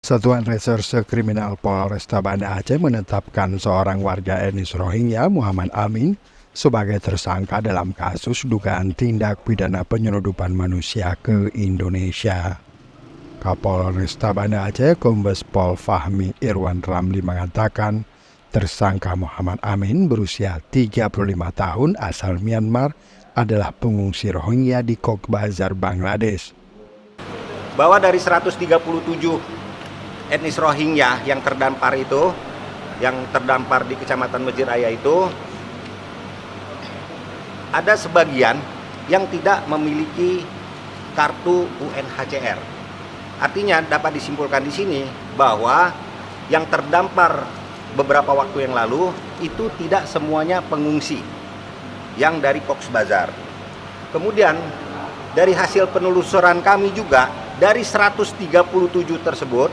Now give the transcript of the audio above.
Satuan Reserse Kriminal Polresta Banda Aceh menetapkan seorang warga etnis Rohingya, Muhammad Amin, sebagai tersangka dalam kasus dugaan tindak pidana penyeludupan manusia ke Indonesia. Kapolresta Banda Aceh, Kombes Pol Fahmi Irwan Ramli mengatakan, tersangka Muhammad Amin berusia 35 tahun asal Myanmar adalah pengungsi Rohingya di Cox's Bazar, Bangladesh. Bahwa dari 137 etnis Rohingya yang terdampar di Kecamatan Masjid Raya itu, ada sebagian yang tidak memiliki kartu UNHCR. Artinya dapat disimpulkan di sini bahwa yang terdampar beberapa waktu yang lalu itu tidak semuanya pengungsi yang dari Cox's Bazar. Kemudian dari hasil penelusuran kami juga, dari 137 tersebut